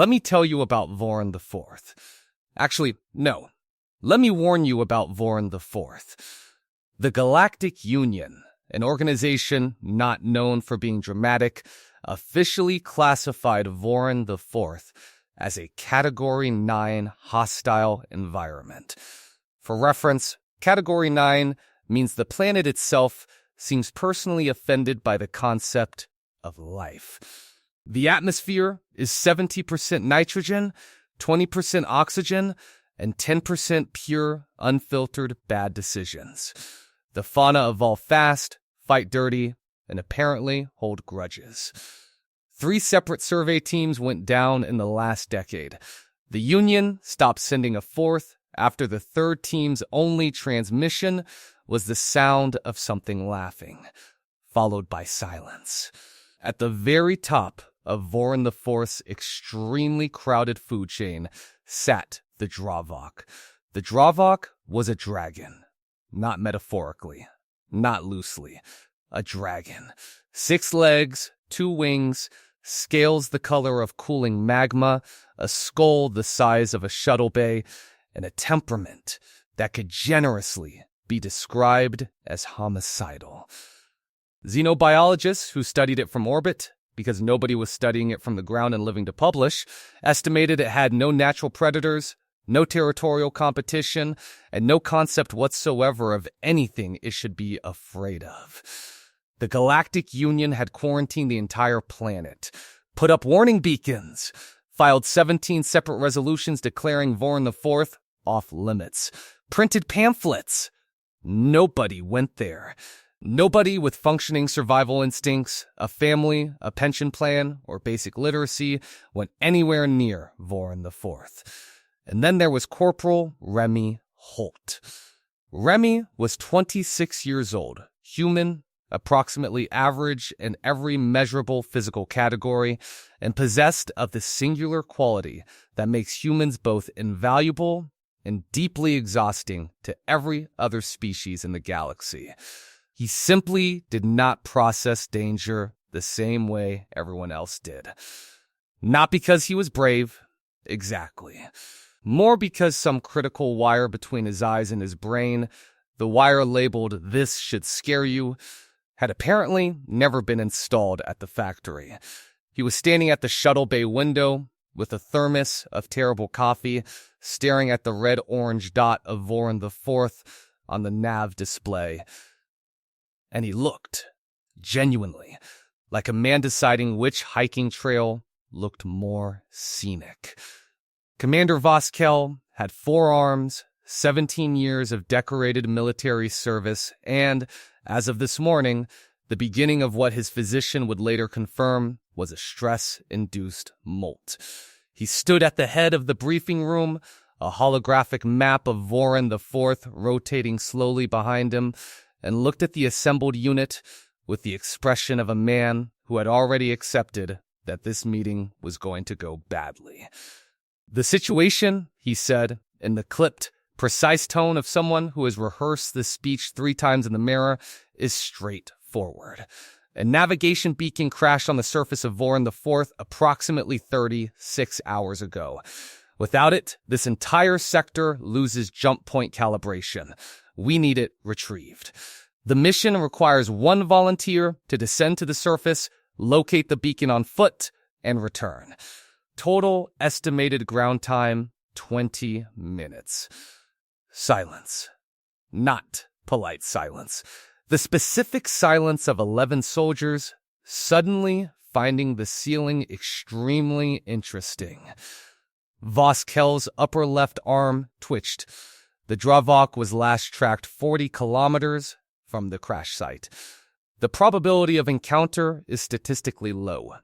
Let me tell you about Vorryn IV. Actually, no. Let me warn you about Vorryn IV. The Galactic Union, an organization not known for being dramatic, officially classified Vorryn IV as a Category 9 hostile environment. For reference, Category 9 means the planet itself seems personally offended by the concept of life. The atmosphere is 70% nitrogen, 20% oxygen, and 10% pure, unfiltered bad decisions. The fauna evolve fast, fight dirty, and apparently hold grudges. 3 separate survey teams went down in the last decade. The Union stopped sending a 4th after the 3rd team's only transmission was the sound of something laughing, followed by silence. At the very top of Vorryn IV's extremely crowded food chain sat the Draavok. The Draavok was a dragon. Not metaphorically, not loosely. A dragon. 6 legs, 2 wings, scales the color of cooling magma, a skull the size of a shuttle bay, and a temperament that could generously be described as homicidal. Xenobiologists who studied it from orbit, because nobody was studying it from the ground and living to publish, estimated it had no natural predators, no territorial competition, and no concept whatsoever of anything it should be afraid of. The Galactic Union had quarantined the entire planet, put up warning beacons, filed 17 separate resolutions declaring Vorryn IV off limits, printed pamphlets. Nobody went there. Nobody with functioning survival instincts, a family, a pension plan, or basic literacy went anywhere near Vorryn IV. And then there was Corporal Remy Holt. Remy was 26 years old, human, approximately average in every measurable physical category, and possessed of the singular quality that makes humans both invaluable and deeply exhausting to every other species in the galaxy. He simply did not process danger the same way everyone else did. Not because he was brave, exactly. More because some critical wire between his eyes and his brain, the wire labeled "This should scare you," had apparently never been installed at the factory. He was standing at the shuttle bay window with a thermos of terrible coffee, staring at the red-orange dot of Vorryn IV on the nav display. And he looked, genuinely, like a man deciding which hiking trail looked more scenic. Commander Voskel had 4 arms, 17 years of decorated military service, and, as of this morning, the beginning of what his physician would later confirm was a stress-induced molt. He stood at the head of the briefing room, a holographic map of Vorryn IV rotating slowly behind him, and looked at the assembled unit with the expression of a man who had already accepted that this meeting was going to go badly. "The situation," he said, in the clipped, precise tone of someone who has rehearsed this speech 3 times in the mirror, "is straightforward. A navigation beacon crashed on the surface of Vorryn IV approximately 36 hours ago. Without it, this entire sector loses jump point calibration. We need it retrieved. The mission requires 1 volunteer to descend to the surface, locate the beacon on foot, and return. Total estimated ground time, 20 minutes. Silence. Not polite silence. The specific silence of 11 soldiers suddenly finding the ceiling extremely interesting. Voskel's upper left arm twitched. The Draavok was last tracked 40 kilometers from the crash site. The probability of encounter is statistically low.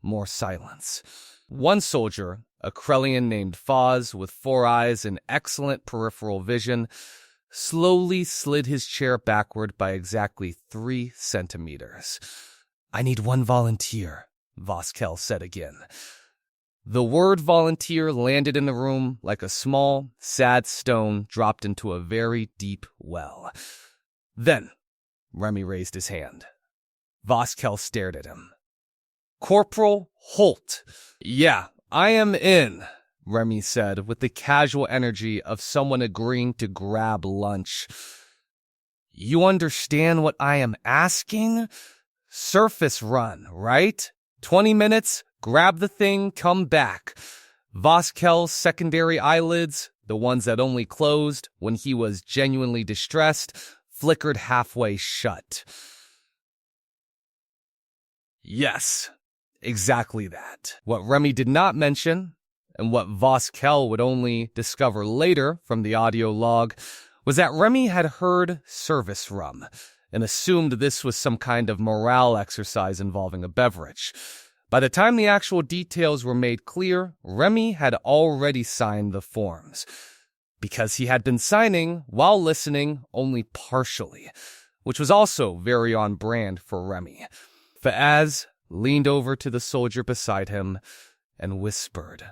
More silence. 1 soldier, a Krellian named Foz with 4 eyes and excellent peripheral vision, slowly slid his chair backward by exactly 3 centimeters. "I need 1 volunteer," Voskel said again. The word volunteer landed in the room like a small, sad stone dropped into a very deep well. Then, Remy raised his hand. Voskel stared at him. "Corporal Holt." "Yeah, I am in, Remy said with the casual energy of someone agreeing to grab lunch. You understand what I am asking? Surface run, right? 20 minutes, grab the thing, come back. Voskel's secondary eyelids, the ones that only closed when he was genuinely distressed, flickered halfway shut. Yes, exactly that. What Remy did not mention, and what Voskel would only discover later from the audio log, was that Remy had heard service rum, and assumed this was some kind of morale exercise involving a beverage. By the time the actual details were made clear, Remy had already signed the forms, because he had been signing while listening only partially, which was also very on brand for Remy. Faaz leaned over to the soldier beside him and whispered,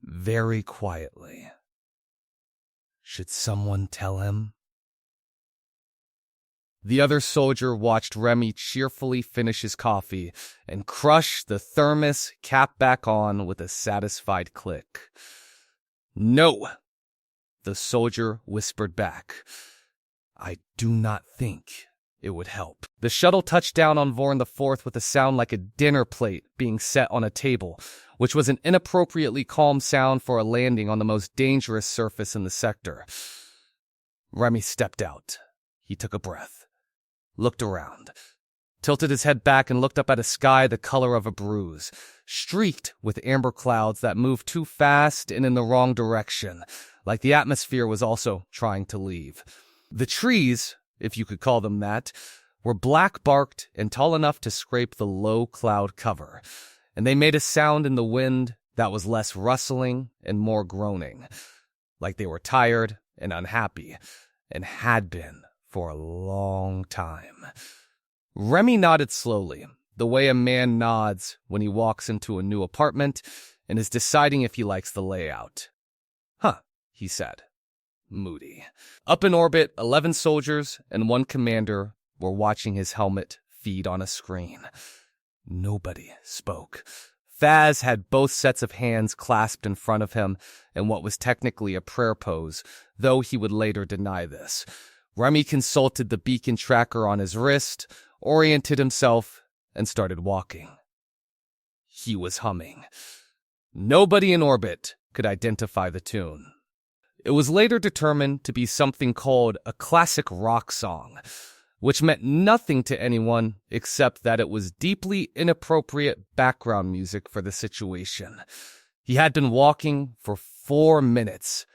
very quietly, "Should someone tell him?" The other soldier watched Remy cheerfully finish his coffee and crush the thermos cap back on with a satisfied click. "No," the soldier whispered back. "I do not think it would help." The shuttle touched down on Vorryn IV with a sound like a dinner plate being set on a table, which was an inappropriately calm sound for a landing on the most dangerous surface in the sector. Remy stepped out. He took a breath, looked around, tilted his head back and looked up at a sky the color of a bruise, streaked with amber clouds that moved too fast and in the wrong direction, like the atmosphere was also trying to leave. The trees, if you could call them that, were black-barked and tall enough to scrape the low cloud cover, and they made a sound in the wind that was less rustling and more groaning, like they were tired and unhappy, and had been for a long time. Remy nodded slowly, the way a man nods when he walks into a new apartment and is deciding if he likes the layout. "Huh," he said, moody. Up in orbit, 11 soldiers and 1 commander were watching his helmet feed on a screen. Nobody spoke. Faaz had both sets of hands clasped in front of him in what was technically a prayer pose, though he would later deny this. Remy consulted the beacon tracker on his wrist, oriented himself, and started walking. He was humming. Nobody in orbit could identify the tune. It was later determined to be something called a classic rock song, which meant nothing to anyone except that it was deeply inappropriate background music for the situation. He had been walking for 4 minutes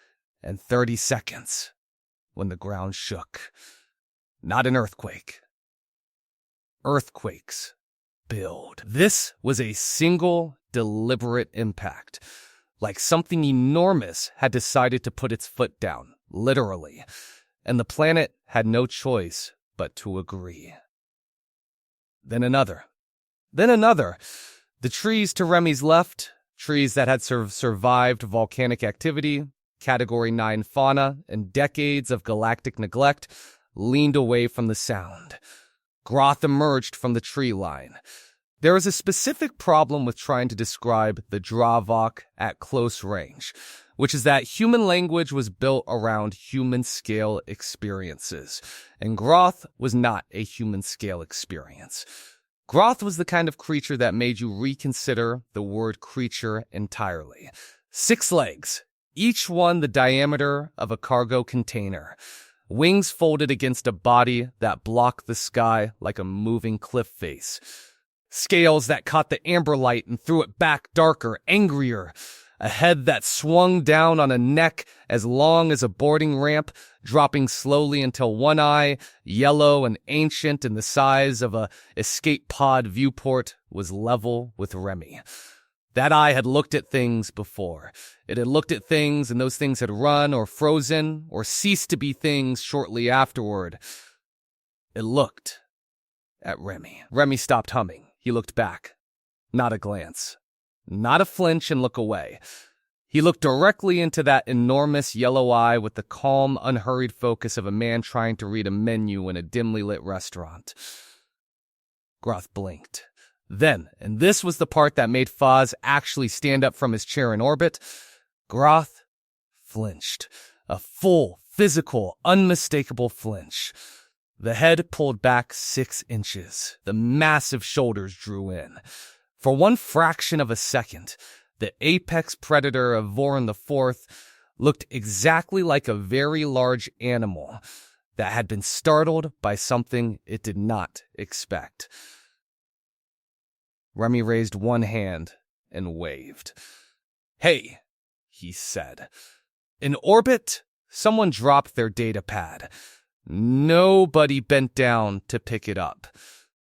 and 30 seconds when the ground shook. Not an earthquake. Earthquakes build. This was a single, deliberate impact, like something enormous had decided to put its foot down, literally, and the planet had no choice but to agree. Then another. Then another. The trees to Remy's left, trees that had survived volcanic activity, Category 9 fauna, and decades of galactic neglect, leaned away from the sound. Groth emerged from the tree line. There is a specific problem with trying to describe the Draavok at close range, which is that human language was built around human-scale experiences, and Groth was not a human-scale experience. Groth was the kind of creature that made you reconsider the word creature entirely. 6 legs, each one the diameter of a cargo container. Wings folded against a body that blocked the sky like a moving cliff face. Scales that caught the amber light and threw it back darker, angrier. A head that swung down on a neck as long as a boarding ramp, dropping slowly until one eye, yellow and ancient and the size of a escape pod viewport, was level with Remy. That eye had looked at things before. It had looked at things, and those things had run or frozen or ceased to be things shortly afterward. It looked at Remy. Remy stopped humming. He looked back. Not a glance. Not a flinch and look away. He looked directly into that enormous yellow eye with the calm, unhurried focus of a man trying to read a menu in a dimly lit restaurant. Groth blinked. Then, and this was the part that made Foz actually stand up from his chair in orbit, Groth flinched. A full, physical, unmistakable flinch. The head pulled back 6 inches. The massive shoulders drew in. For one fraction of a second, the apex predator of Vorryn IV looked exactly like a very large animal that had been startled by something it did not expect. Remy raised one hand and waved. "Hey," he said. In orbit, someone dropped their data pad. Nobody bent down to pick it up.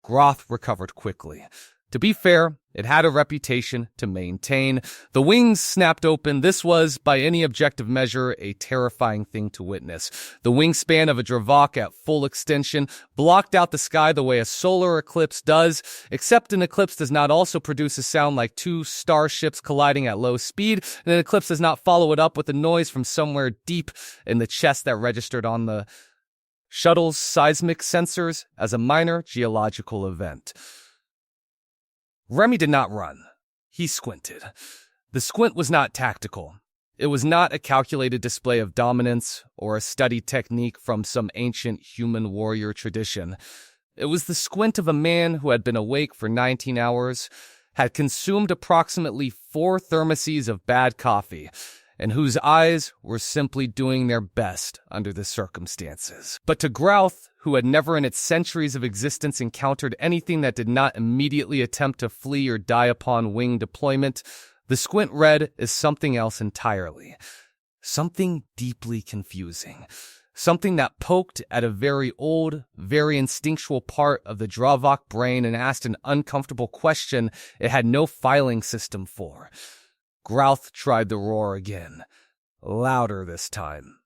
Groth recovered quickly. To be fair, it had a reputation to maintain. The wings snapped open. This was, by any objective measure, a terrifying thing to witness. The wingspan of a Draavok at full extension blocked out the sky the way a solar eclipse does, except an eclipse does not also produce a sound like 2 starships colliding at low speed, and an eclipse does not follow it up with a noise from somewhere deep in the chest that registered on the shuttle's seismic sensors as a minor geological event. Remy did not run. He squinted. The squint was not tactical. It was not a calculated display of dominance or a studied technique from some ancient human warrior tradition. It was the squint of a man who had been awake for 19 hours, had consumed approximately 4 thermoses of bad coffee, and whose eyes were simply doing their best under the circumstances. But to Groth, who had never in its centuries of existence encountered anything that did not immediately attempt to flee or die upon wing deployment, the squint read as something else entirely. Something deeply confusing. Something that poked at a very old, very instinctual part of the Draavok brain and asked an uncomfortable question it had no filing system for. Groth tried the roar again, louder this time.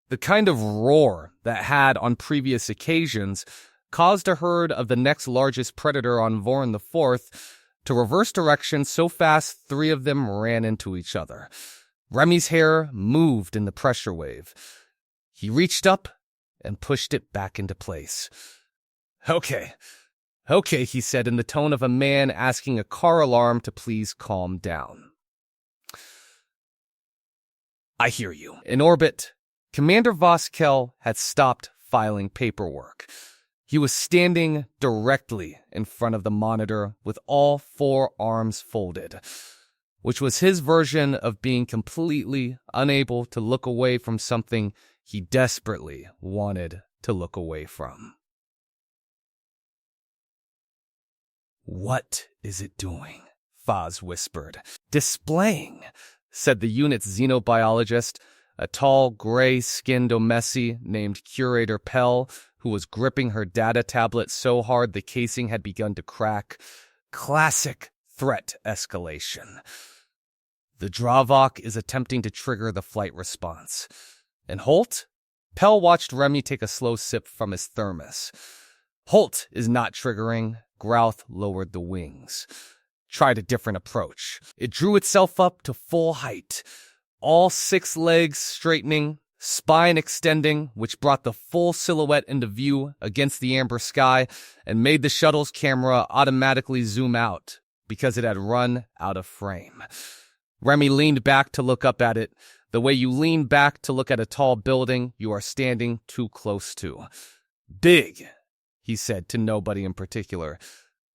The kind of roar that had, on previous occasions, caused a herd of the next largest predator on Vorryn IV to reverse direction so fast 3 of them ran into each other. Remy's hair moved in the pressure wave. He reached up and pushed it back into place. Okay, he said in the tone of a man asking a car alarm to please calm down. I hear you. In orbit, Commander Voskel had stopped filing paperwork. He was standing directly in front of the monitor with all 4 arms folded, which was his version of being completely unable to look away from something he desperately wanted to look away from. What is it doing? Foz whispered. Displaying, said the unit's xenobiologist, a tall, gray-skinned Omesi named Curator Pell, who was gripping her data tablet so hard the casing had begun to crack. Classic threat escalation. The Draavok is attempting to trigger the flight response. And Holt? Pell watched Remy take a slow sip from his thermos. Holt is not triggering. Groth lowered the wings. Tried a different approach. It drew itself up to full height. All 6 legs straightening, spine extending, which brought the full silhouette into view against the amber sky and made the shuttle's camera automatically zoom out because it had run out of frame. Remy leaned back to look up at it, the way you lean back to look at a tall building you are standing too close to. Big, he said to nobody in particular.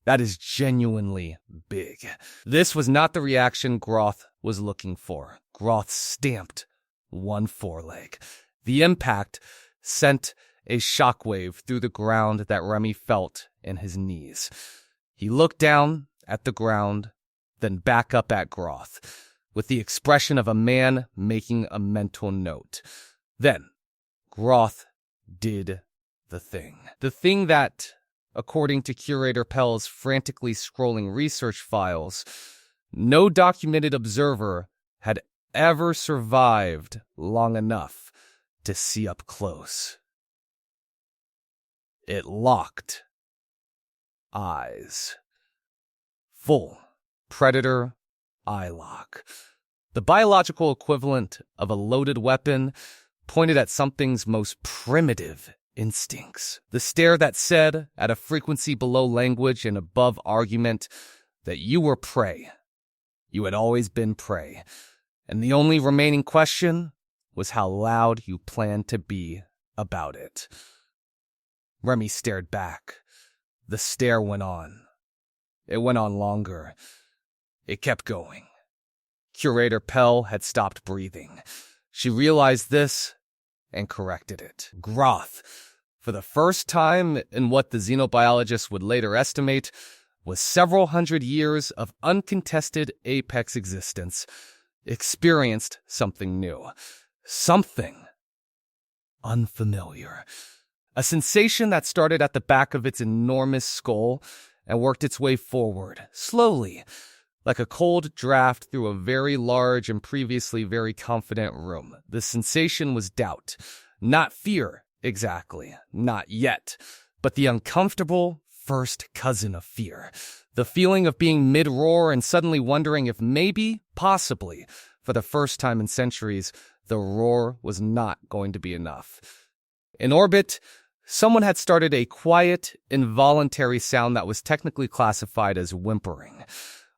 That is genuinely big. This was not the reaction Groth was looking for. Groth stamped one foreleg. The impact sent a shockwave through the ground that Remy felt in his knees. He looked down at the ground, then back up at Groth, with the expression of a man making a mental note. Then, Groth did the thing. The thing that, according to Curator Pell's frantically scrolling research files, no documented observer had ever survived long enough to see up close. It locked eyes. Full predator eye lock. The biological equivalent of a loaded weapon pointed at something's most primitive instincts. The stare that said, at a frequency below language and above argument, that you were prey. You had always been prey. And the only remaining question was how loud you planned to be about it. Remy stared back. The stare went on. It went on longer. It kept going. Curator Pell had stopped breathing. She realized this and corrected it. Groth, for the first time in what the xenobiologists would later estimate, was several hundred years of uncontested apex existence, experienced something new. Something unfamiliar. A sensation that started at the back of its enormous skull and worked its way forward, slowly, like a cold draft through a very large and previously very confident room. The sensation was doubt. Not fear, exactly. Not yet. But the uncomfortable first cousin of fear. The feeling of being mid-roar and suddenly wondering if maybe, possibly, for the first time in centuries, the roar was not going to be enough. In orbit, someone had started a quiet, involuntary sound that was technically classified as whimpering.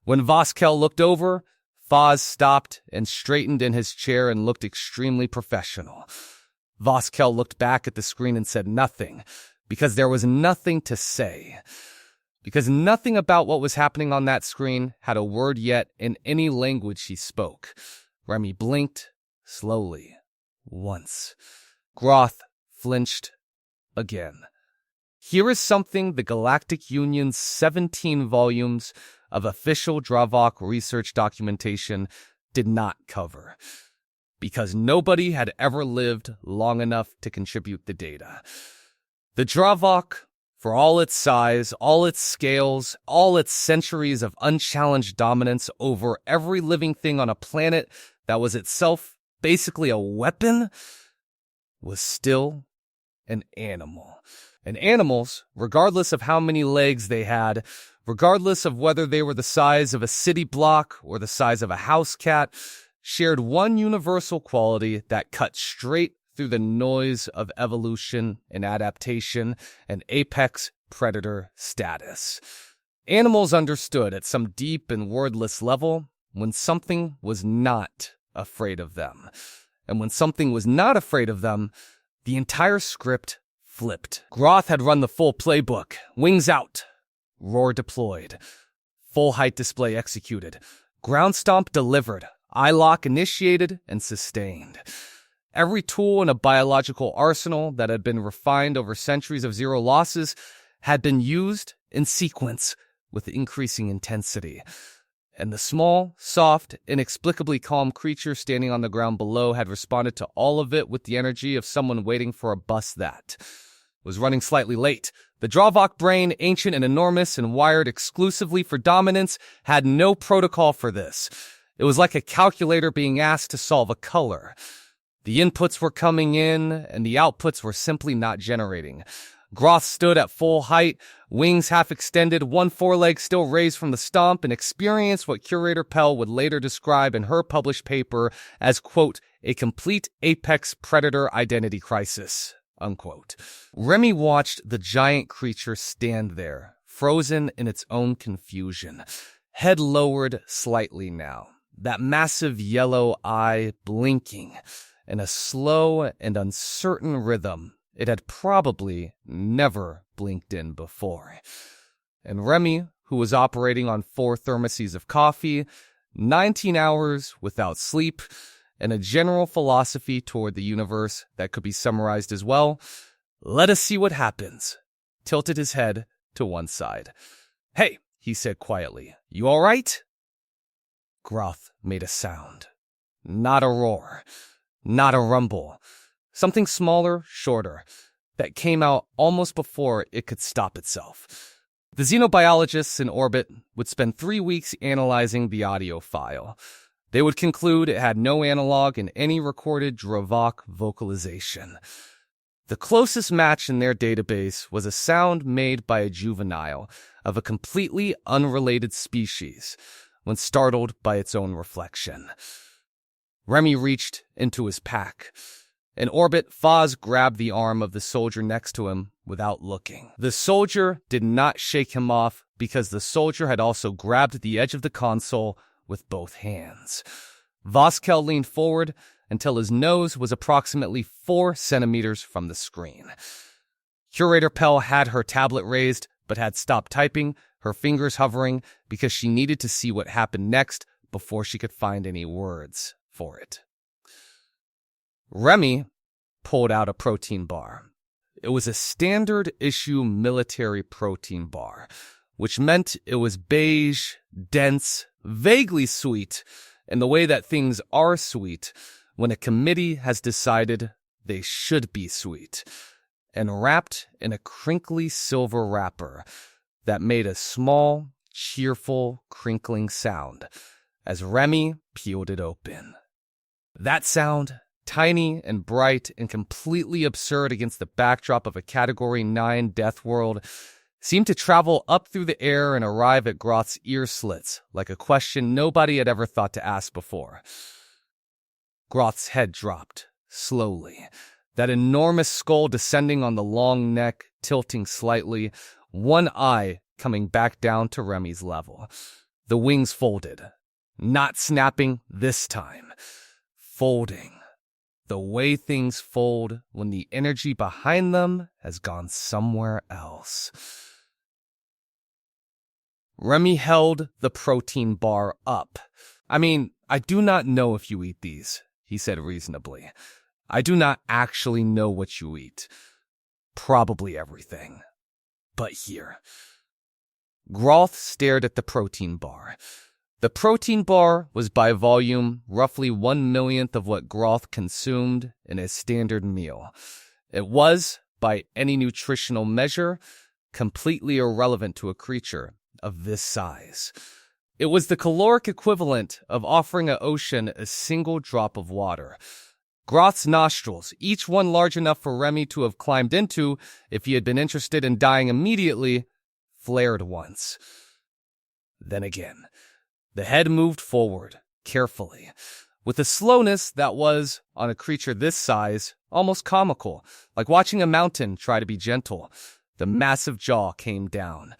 When Voskel looked over, Foz stopped and straightened in his chair and looked extremely professional. Voskel looked back at the screen and said nothing, because there was nothing to say. Because nothing about what was happening on that screen had a word yet in any language he spoke. Remy blinked, slowly, once. Groth flinched again. Here is something the Galactic Union's 17 volumes of official Draavok research documentation did not cover, because nobody had ever lived long enough to contribute the data. The Draavok, for all its size, all its scales, all its centuries of unchallenged dominance over every living thing on a planet that was itself basically a weapon, was still an animal. And animals, regardless of how many legs they had, regardless of whether they were the size of a city block or the size of a house cat, shared one universal quality that cut straight through the noise of evolution and adaptation and apex predator status. Animals understood at some deep and wordless level when something was not afraid of them. And when something was not afraid of them, the entire script flipped. Groth had run the full playbook. Wings out. Roar deployed. Full height display executed. Ground stomp delivered. Eye lock initiated and sustained. Every tool in a biological arsenal that had been refined over centuries of zero losses had been used in sequence with increasing intensity. And the small, soft, inexplicably calm creature standing on the ground below had responded to all of it with the energy of someone waiting for a bus that was running slightly late. The Draavok brain, ancient and enormous and wired exclusively for dominance, had no protocol for this. It was like a calculator being asked to solve a color. The inputs were coming in, and the outputs were simply not generating. Groth stood at full height, wings half extended, one foreleg still raised from the stomp, and experienced what Curator Pell would later describe in her published paper as, quote, a complete apex predator identity crisis, unquote. Remy watched the giant creature stand there, frozen in its own confusion, head lowered slightly now, that massive yellow eye blinking in a slow and uncertain rhythm it had probably never blinked in before. And Remy, who was operating on 4 thermoses of coffee, 19 hours without sleep, and a general philosophy toward the universe that could be summarized as well, let us see what happens, tilted his head to one side. Hey, he said quietly, you all right? Groth made a sound. Not a roar. Not a rumble. Something smaller, shorter, that came out almost before it could stop itself. The xenobiologists in orbit would spend 3 weeks analyzing the audio file. They would conclude it had no analog in any recorded Draavok vocalization. The closest match in their database was a sound made by a juvenile of a completely unrelated species when startled by its own reflection. Remy reached into his pack. In orbit, Foz grabbed the arm of the soldier next to him without looking. The soldier did not shake him off because the soldier had also grabbed the edge of the console with both hands. Voskel leaned forward until his nose was approximately 4 centimeters from the screen. Curator Pell had her tablet raised, but had stopped typing, her fingers hovering, because she needed to see what happened next before she could find any words for it. Remy pulled out a protein bar. It was a standard-issue military protein bar, which meant it was beige, dense, vaguely sweet, in the way that things are sweet when a committee has decided they should be sweet, and wrapped in a crinkly silver wrapper that made a small, cheerful, crinkling sound as Remy peeled it open. That sound, tiny and bright and completely absurd against the backdrop of a Category 9 death world, seemed to travel up through the air and arrive at Groth's ear slits like a question nobody had ever thought to ask before. Groth's head dropped, slowly, that enormous skull descending on the long neck, tilting slightly, one eye coming back down to Remy's level. The wings folded, not snapping this time, folding. The way things fold when the energy behind them has gone somewhere else. Remy held the protein bar up. I do not know if you eat these, he said reasonably. I do not actually know what you eat. Probably everything. But here. Groth stared at the protein bar. The protein bar was by volume roughly 1/millionth of what Groth consumed in a standard meal. It was, by any nutritional measure, completely irrelevant to a creature of this size. It was the caloric equivalent of offering an ocean a single drop of water. Groth's nostrils, each one large enough for Remy to have climbed into if he had been interested in dying immediately, flared once. Then again. The head moved forward, carefully, with a slowness that was, on a creature this size, almost comical, like watching a mountain try to be gentle. The massive jaw came down.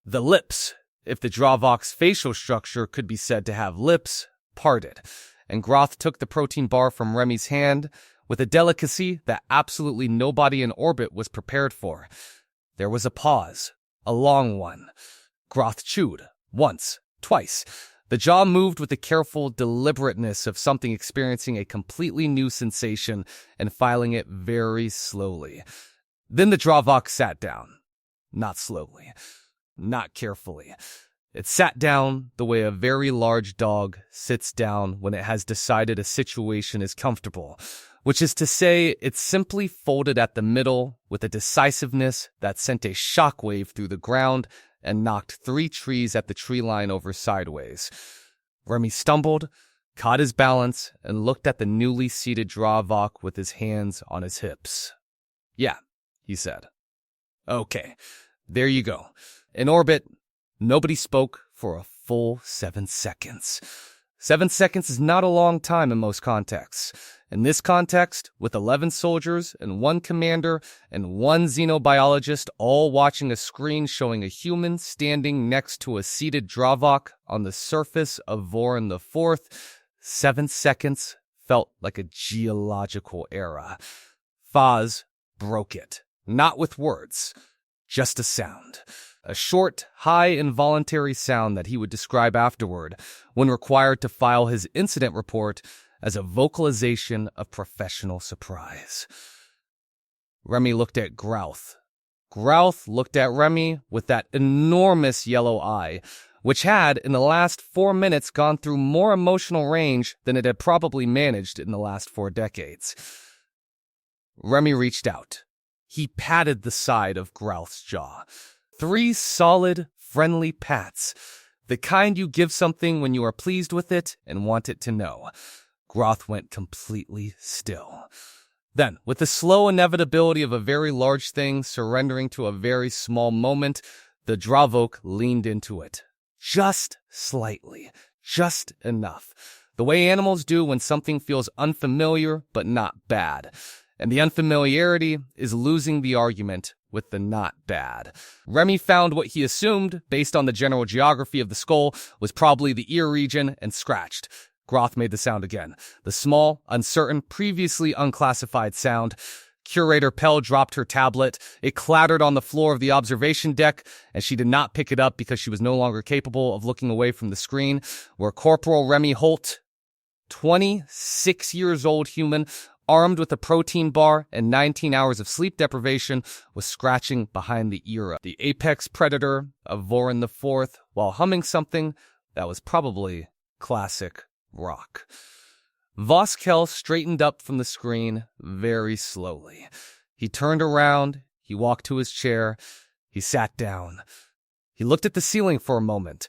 The lips, if the Draavok's facial structure could be said to have lips, parted, and Groth took the protein bar from Remy's hand with a delicacy that absolutely nobody in orbit was prepared for. There was a pause, a long one. Groth chewed, once, twice. The jaw moved with the careful deliberateness of something experiencing a completely new sensation and filing it very slowly. Then the Draavok sat down. Not slowly. Not carefully. It sat down the way a very large dog sits down when it has decided a situation is comfortable, which is to say it simply folded at the middle with a decisiveness that sent a shockwave through the ground and knocked 3 trees at the tree line over sideways. Remy stumbled, caught his balance, and looked at the newly seated Draavok with his hands on his hips. Yeah, he said. Okay, there you go. In orbit, nobody spoke for a full 7 seconds. 7 seconds is not a long time in most contexts. In this context, with 11 soldiers and 1 commander and 1 xenobiologist all watching a screen showing a human standing next to a seated Draavok on the surface of Vorryn IV, 7 seconds felt like a geological era. Foz broke it, not with words, just a sound. A short, high, involuntary sound that he would describe afterward when required to file his incident report as a vocalization of professional surprise. Remy looked at Groth. Groth looked at Remy with that enormous yellow eye, which had, in the last 4 minutes, gone through more emotional range than it had probably managed in the last 4 decades. Remy reached out. He patted the side of Groth's jaw. 3 solid, friendly pats. The kind you give something when you are pleased with it and want it to know. Groth went completely still. Then, with the slow inevitability of a very large thing surrendering to a very small moment, the Draavok leaned into it. Just slightly. Just enough. The way animals do when something feels unfamiliar but not bad. And the unfamiliarity is losing the argument with the not bad. Remy found what he assumed, based on the general geography of the skull, was probably the ear region and scratched. Groth made the sound again. The small, uncertain, previously unclassified sound. Curator Pell dropped her tablet. It clattered on the floor of the observation deck, and she did not pick it up because she was no longer capable of looking away from the screen, where Corporal Remy Holt, 26 years old human, armed with a protein bar and 19 hours of sleep deprivation, was scratching behind the ear of the apex predator of Vorryn IV while humming something that was probably classic rock. Voskel straightened up from the screen very slowly. He turned around, he walked to his chair, he sat down. He looked at the ceiling for a moment.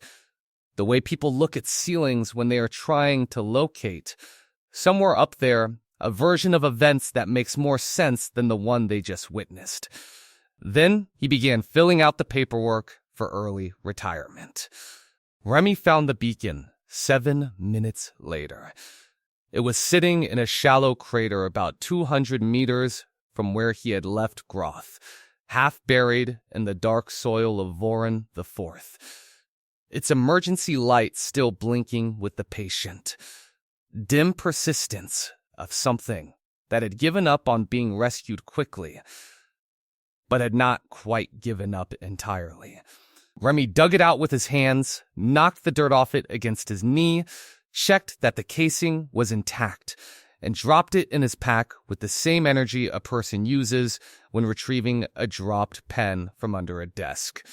The way people look at ceilings when they are trying to locate. Somewhere up there, a version of events that makes more sense than the one they just witnessed. Then he began filling out the paperwork for early retirement. Remy found the beacon 7 minutes later. It was sitting in a shallow crater about 200 meters from where he had left Groth, half buried in the dark soil of Vorryn IV. Its emergency light still blinking with the patient. Dim persistence of something that had given up on being rescued quickly, but had not quite given up entirely. Remy dug it out with his hands, knocked the dirt off it against his knee, checked that the casing was intact, and dropped it in his pack with the same energy a person uses when retrieving a dropped pen from under a desk.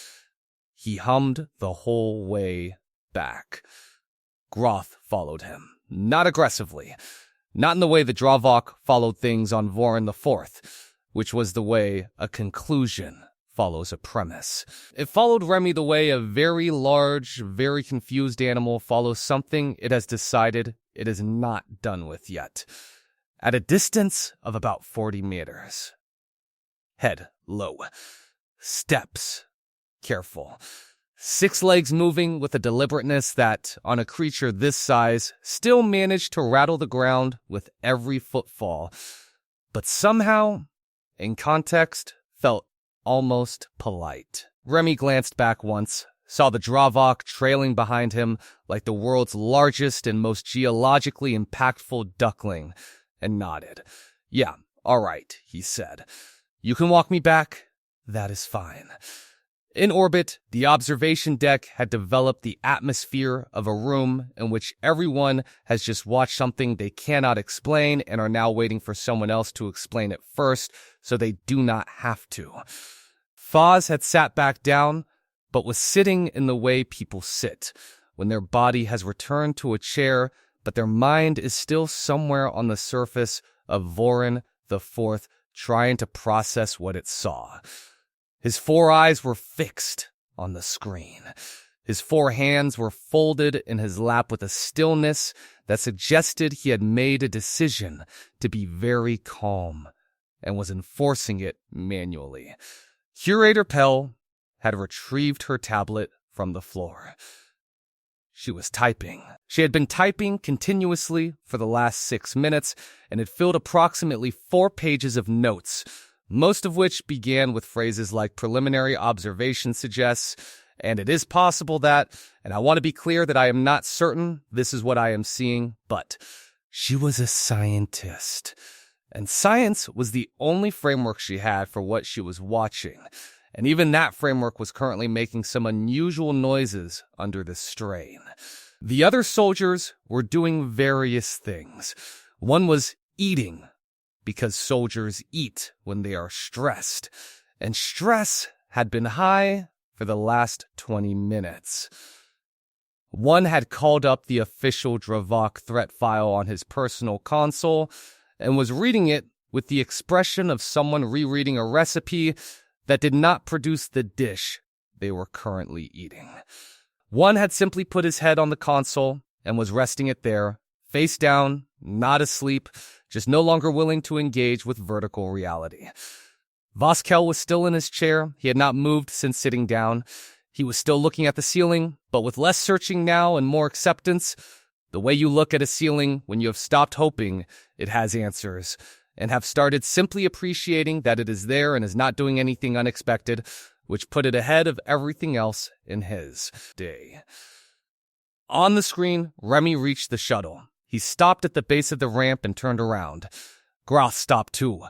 He hummed the whole way back. Groth followed him, not aggressively, not in the way the Draavok followed things on Vorryn IV, which was the way a conclusion follows a premise. It followed Remy the way a very large, very confused animal follows something it has decided it is not done with yet. At a distance of about 40 meters. Head low. Steps careful. 6 legs moving with a deliberateness that, on a creature this size, still managed to rattle the ground with every footfall, but somehow, in context, felt almost polite. Remy glanced back once, saw the Draavok trailing behind him like the world's largest and most geologically impactful duckling, and nodded. "Yeah, all right," he said. "You can walk me back. That is fine." In orbit, the observation deck had developed the atmosphere of a room in which everyone has just watched something they cannot explain and are now waiting for someone else to explain it first so they do not have to. Foz had sat back down, but was sitting in the way people sit, when their body has returned to a chair, but their mind is still somewhere on the surface of Vorryn IV, trying to process what it saw. His 4 eyes were fixed on the screen. His 4 hands were folded in his lap with a stillness that suggested he had made a decision to be very calm and was enforcing it manually. Curator Pell had retrieved her tablet from the floor. She was typing. She had been typing continuously for the last 6 minutes and had filled approximately 4 pages of notes, most of which began with phrases like preliminary observation suggests, and it is possible that, and I want to be clear that I am not certain this is what I am seeing, but she was a scientist. And science was the only framework she had for what she was watching, and even that framework was currently making some unusual noises under the strain. The other soldiers were doing various things. One was eating, because soldiers eat when they are stressed, and stress had been high for the last 20 minutes. One had called up the official Draavok threat file on his personal console and was reading it with the expression of someone rereading a recipe that did not produce the dish they were currently eating. One had simply put his head on the console and was resting it there, face down, not asleep, just no longer willing to engage with vertical reality. Voskel was still in his chair. He had not moved since sitting down. He was still looking at the ceiling, but with less searching now and more acceptance. The way you look at a ceiling when you have stopped hoping it has answers, and have started simply appreciating that it is there and is not doing anything unexpected, which put it ahead of everything else in his day. On the screen, Remy reached the shuttle. He stopped at the base of the ramp and turned around. Groth stopped too.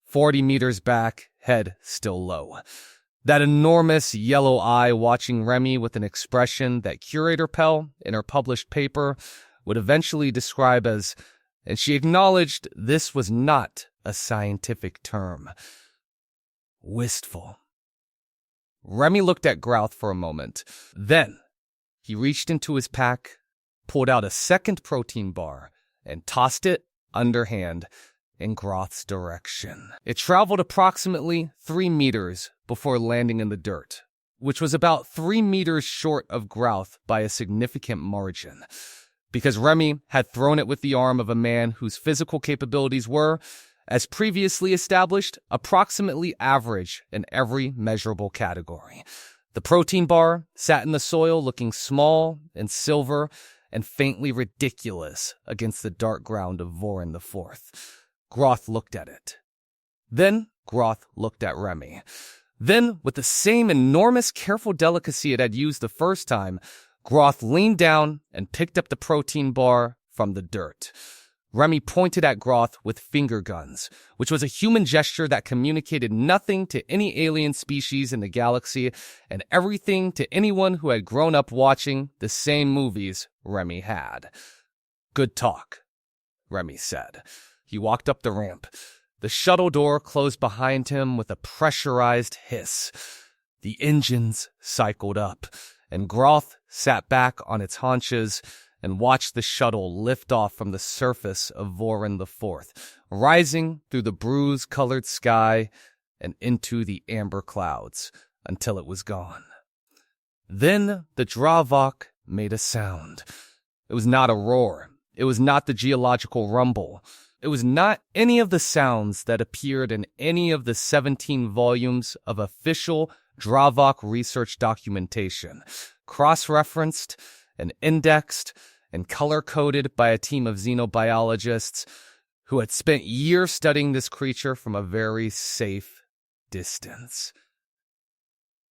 40 meters back, head still low. That enormous yellow eye watching Remy with an expression that Curator Pell, in her published paper, would eventually describe as, and she acknowledged this was not a scientific term, wistful. Remy looked at Groth for a moment. Then, he reached into his pack, pulled out a second protein bar, and tossed it underhand in Groth's direction. It traveled approximately 3 meters before landing in the dirt, which was about 3 meters short of Groth by a significant margin, because Remy had thrown it with the arm of a man whose physical capabilities were, as previously established, approximately average in every measurable category. The protein bar sat in the soil looking small and silver and faintly ridiculous against the dark ground of Vorryn IV. Groth looked at it. Then Groth looked at Remy. Then, with the same enormous careful delicacy it had used the first time, Groth leaned down and picked up the protein bar from the dirt. Remy pointed at Groth with finger guns, which was a human gesture that communicated nothing to any alien species in the galaxy and everything to anyone who had grown up watching the same movies Remy had. "Good talk," Remy said. He walked up the ramp. The shuttle door closed behind him with a pressurized hiss. The engines cycled up, and Groth sat back on its haunches and watched the shuttle lift off from the surface of Vorryn IV, rising through the bruise-colored sky and into the amber clouds until it was gone. Then the Draavok made a sound. It was not a roar. It was not the geological rumble. It was not any of the sounds that appeared in any of the 17 volumes of official Draavok research documentation, cross-referenced and indexed and color-coded by a team of xenobiologists who had spent years studying this creature from a very safe distance.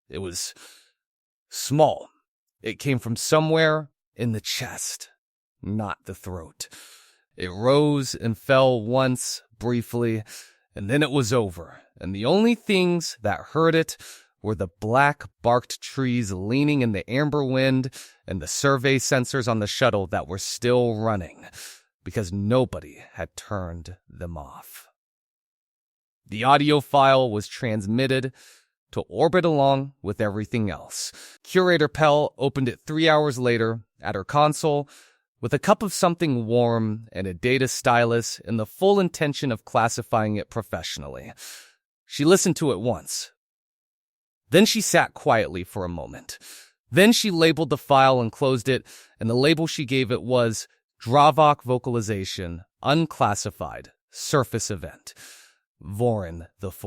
It was small. It came from somewhere in the chest, not the throat. It rose and fell once, briefly, and then it was over, and the only things that heard it were the black-barked trees leaning in the amber wind and the survey sensors on the shuttle that were still running, because nobody had turned them off. The audio file was transmitted to orbit along with everything else. Curator Pell opened it 3 hours later at her console with a cup of something warm and a data stylus in the full intention of classifying it professionally. She listened to it once. Then she sat quietly for a moment. Then she labeled the file and closed it, and the label she gave it was Draavok Vocalization, Unclassified, Surface Event, Vorryn IV.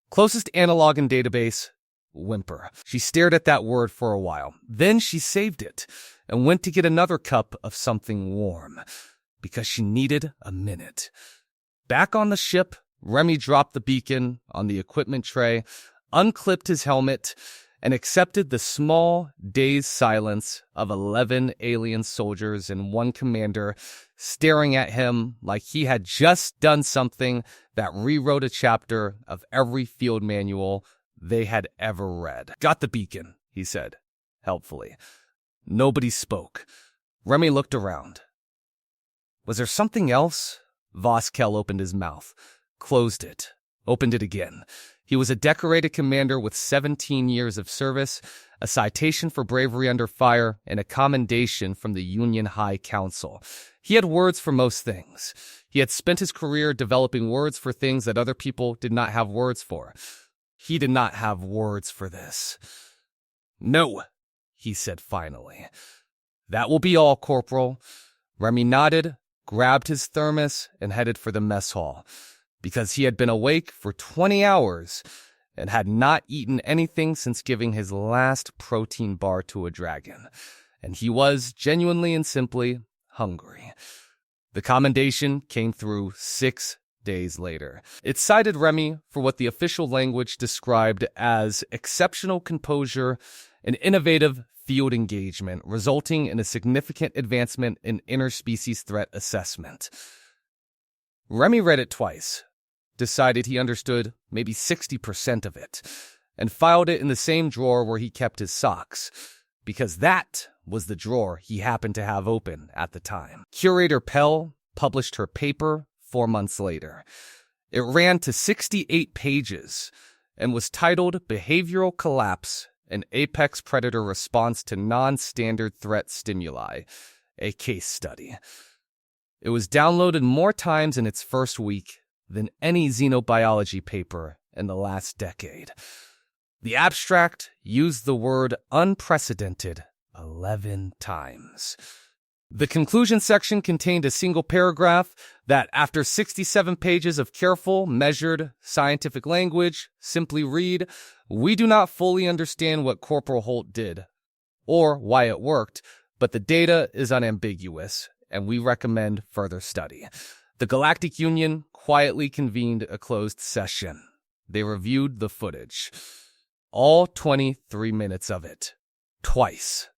Closest analog and database, whimper. She stared at that word for a while. Then she saved it and went to get another cup of something warm, because she needed a minute. Back on the ship, Remy dropped the beacon on the equipment tray, unclipped his helmet, and accepted the small, dazed silence of 11 alien soldiers and one commander staring at him like he had just done something that rewrote a chapter of every field manual they had ever read. "Got the beacon," he said, helpfully. Nobody spoke. Remy looked around. Was there something else? Voskel opened his mouth, closed it, opened it again. He was a decorated commander with 17 years of service, a citation for bravery under fire, and a commendation from the Union High Council. He had words for most things. He had spent his career developing words for things that other people did not have words for. He did not have words for this. "No," he said finally. "That will be all, Corporal." Remy nodded, grabbed his thermos, and headed for the mess hall, because he had been awake for 20 hours and had not eaten anything since giving his last protein bar to a dragon. and he was genuinely and simply hungry. The commendation came through 6 days later. It cited Remy for what the official language described as exceptional composure and innovative field engagement, resulting in a significant advancement in interspecies threat assessment. Remy read it twice, decided he understood maybe 60% of it, and filed it in the same drawer where he kept his socks, because that was the drawer he happened to have open at the time. Curator Pell published her paper 4 months later. It ran to 68 pages and was titled Behavioral Collapse: An Apex Predator Response to Non-Standard Threat Stimuli, a Case Study. It was downloaded more times in its first week than any xenobiology paper in the last decade. The abstract used the word unprecedented 11 times. The conclusion section contained a single paragraph that, after 67 pages of careful, measured, scientific language, simply read, "We do not fully understand what Corporal Holt did, or why it worked, but the data is unambiguous, and we recommend further study." The Galactic Union quietly convened a closed session. They reviewed the footage. All 23 minutes of it. Twice.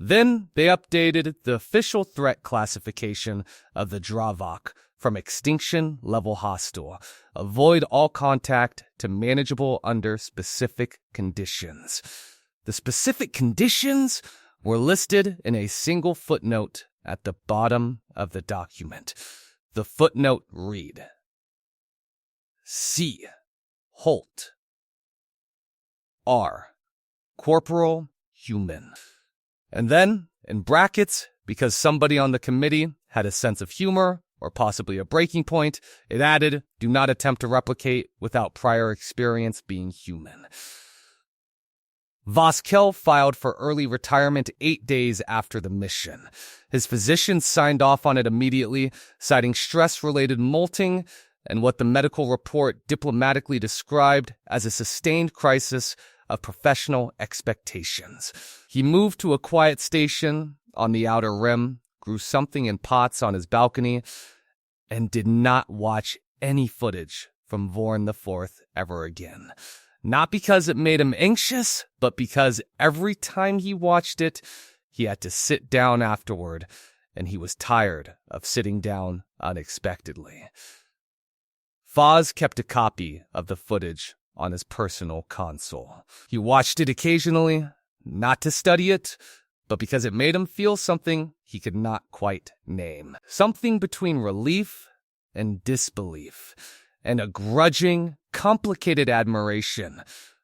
Then they updated the official threat classification of the Draavok from extinction level hostile, avoid all contact, to manageable under specific conditions. The specific conditions were listed in a single footnote at the bottom of the document. The footnote read, C. Holt. R. Corporal Human. And then, in brackets, because somebody on the committee had a sense of humor, or possibly a breaking point, it added, do not attempt to replicate without prior experience being human. Voskel filed for early retirement 8 days after the mission. His physician signed off on it immediately, citing stress-related molting and what the medical report diplomatically described as a sustained crisis of professional expectations. He moved to a quiet station on the outer rim, grew something in pots on his balcony, and did not watch any footage from Vorryn IV ever again. Not because it made him anxious, but because every time he watched it, he had to sit down afterward, and he was tired of sitting down unexpectedly. Foz kept a copy of the footage on his personal console. He watched it occasionally, not to study it, but because it made him feel something he could not quite name. Something between relief and disbelief, and a grudging, complicated admiration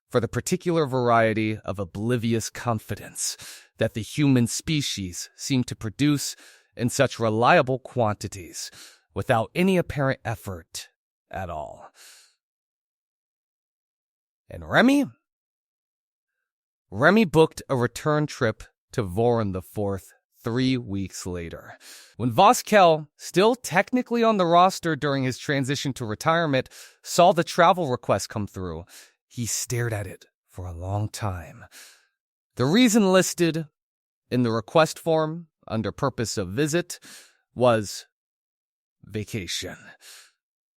for the particular variety of oblivious confidence that the human species seemed to produce in such reliable quantities, without any apparent effort at all. And Remy? Remy booked a return trip to Vorryn IV 3 weeks later. When Voskel, still technically on the roster during his transition to retirement, saw the travel request come through, he stared at it for a long time. The reason listed in the request form under purpose of visit was vacation.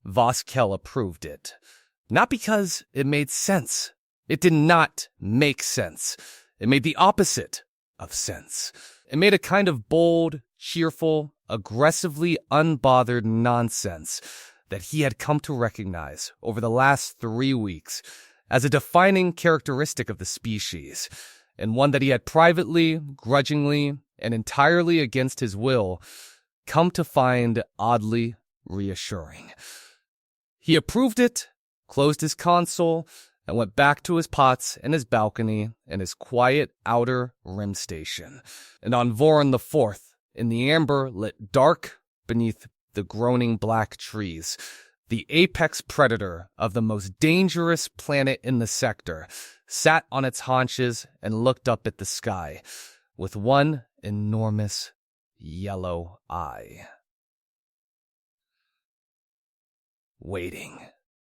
Voskel approved it. Not because it made sense. It did not make sense. It made the opposite of sense. It made a kind of bold, cheerful, aggressively unbothered nonsense that he had come to recognize over the last 3 weeks as a defining characteristic of the species, and one that he had privately, grudgingly, and entirely against his will come to find oddly reassuring. He approved it, closed his console, and went back to his pots and his balcony and his quiet outer rim station. And on Vorryn IV, in the amber lit dark beneath the groaning black trees, the apex predator of the most dangerous planet in the sector sat on its haunches and looked up at the sky with one enormous yellow eye. Waiting.